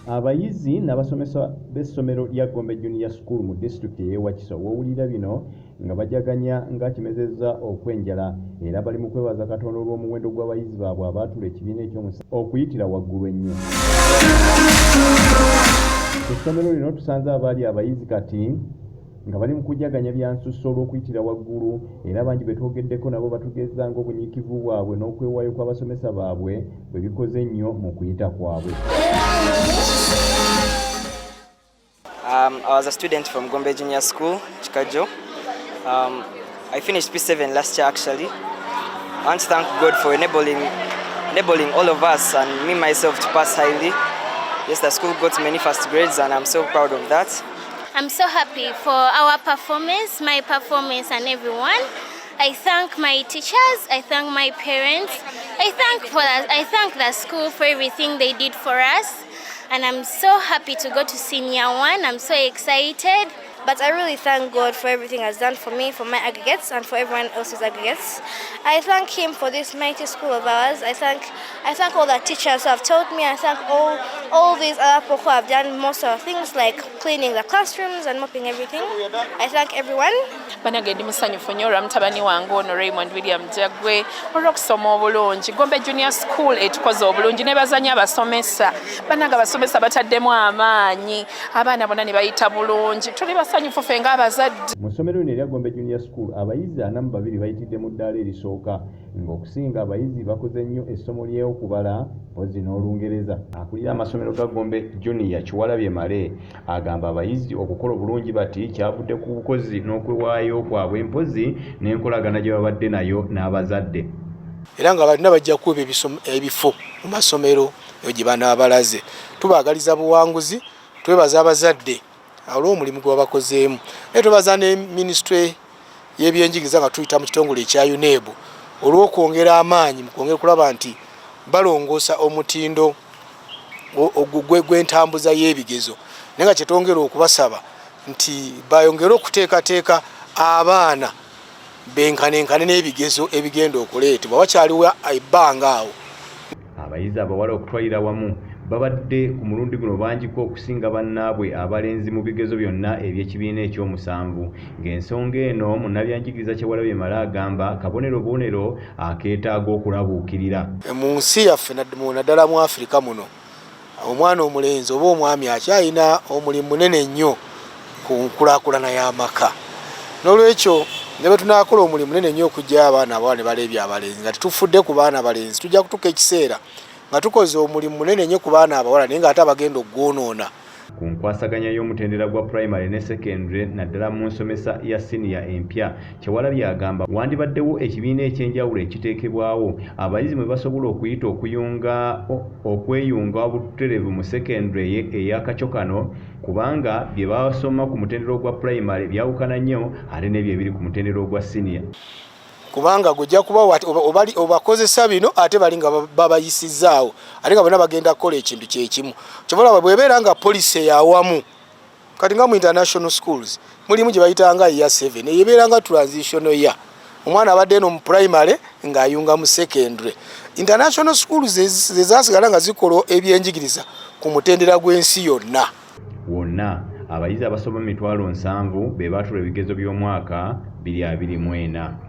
Abayizi n'abasomesa b'essomero lya Gombe Junior School mu district y'Ewakiso wowulira bino nga bajjaganya nga kimezezza okwenjala era bali mu kwebaza Katonda olw'omuwendo gw'abayizi baabwe abaatula ekibiina eky'omusanvu okuyitira waggulu ennyo. Essomero lino tusanze abaali abayizi kati nga bali mu kujjaganya byansusso olw'okuyitira waggulu era bangi betwogeddeko nabo batugeza ng'obunyiikivu bwabwe n'okwewaayo kw'abasomesa baabwe bwe bikoze ennyo mu kuyita kwabwe. I was a student from Gombe Junior School, Chikajo. I finished P7 last year actually. I want to thank God for enabling all of us and me myself to pass highly. Yes, the school got many first grades and I'm so proud of that. I'm so happy for our performance, my performance and everyone. I thank my teachers, I thank my parents, I thank the school for everything they did for us. And I'm so happy to go to senior one. I'm so excited. But I really thank God for everything He's done for me, for my aggregates, and for everyone else's aggregates. I thank Him for this mighty school of ours. I thank all the teachers who have taught me. I thank all these other people who have done most of the things like cleaning the classrooms and mopping everything. I thank everyone. Banagedi musanyufu nnyo olwa mutabani wange ono Raymond William Jagwe olw'okusoma obulungi. Gombe Junior School etukoze obulungi ne bazanya abasomesa. Banaga abasomesa bataddemu amaanyi. Abaana bonna ne bayita bulungi. Tuli basanyufu ffe ng'abazadde. Mu ssomero lino erya Gombe Junior School abayizi 42 bayitidde mu ddaala erisooka ng'okusinga abayizi bakoze nnyo essomo ly'okubala mpozi n'Olungereza. Akulira amasomero ga Gombe Junior Kiwalabye Male agamba abayizi okukola obulungi bati kyavudde ku bukozi n'okwewaayo kwabwe mpozi n'enkolagana gye babadde nayo n'abazadde. Era nga balina bajja kuba ebifo mu masomero gye banaabalaze. Tubaagaliza buwanguzi, twebaza abazadde olw'omulimu gwe babakozeemu. Naye twebaza ne Ministry y'ebyenjigiriza nga tuyita mu kitongole ekya UNEB olw'okwongera amaanyi mu kwongera kulaba nti balongoosa omutindo gw'entambuza y'ebigezo. Naye nga kyetwongera okubasaba nti bayongere okuteekateeka abaana benkanenkane n'ebigezo ebigenda okuleetebwa wakyaliwo ebbanga awo. Abayizi abawala okutwalira wamu babadde ku mulundi guno bangiko okusinga bannaabwe abalenzi mu bigezo byonna eby'ekibiina eky'omusanvu. Ng'ensonga eno munnabyanjigiriza Kyewalabye Male agamba kabonero bubonero akeetaaga okulabuukirira. Mu nsi yaffe naddala mu Afirika muno omwana omulenzi oba omwami akyalina omulimu munene nnyo ku nkulaakulana y'amaka. N'olwekyo ne bwe tunaakola omulimu munene nnyo okujja abaana abawala ne baleebya abalenzi nga tetufudde ku baana abalenzi tujja kutuuka ekiseera nga tukoze omulimu munene nnyo ku baana abawala naye ng'ate abagenda okugwonoona. Ku nkwasaganya y'omutendera gwa primary ne secondary naddala mu nsomesa ya senior empya Kyewalabye agamba wandibaddewo ekibiina ekyenjawulo ekiteekebwawo abayizi mwe basobola okuyita okweyunga obutereevu mu secondary ey'akacyo kano kubanga bye basoma ku mutendera ogwa primary byawukana nnyo ate n'ebyo ebiri ku mutendera ogwa senior. Kubanga gujja kuba obakozesa bino ate bali nga babayisizaawo ate nga bonna bagenda kukola ekintu kyekimu. Kyobalaba bwebeera nga poliisi eyawamu kati nga mu international schools mulimu gye bayitanga year 7 eyebeera nga transitional year omwana abadde eno mu primary ng'ayunga mu secondary. International schools zezasigala nga zikola ebyenjigiriza ku mutendera gw'ensi yonna. Wonna abayizi abasoma 7,000 be baatula ebigezo by'omwaka 2024.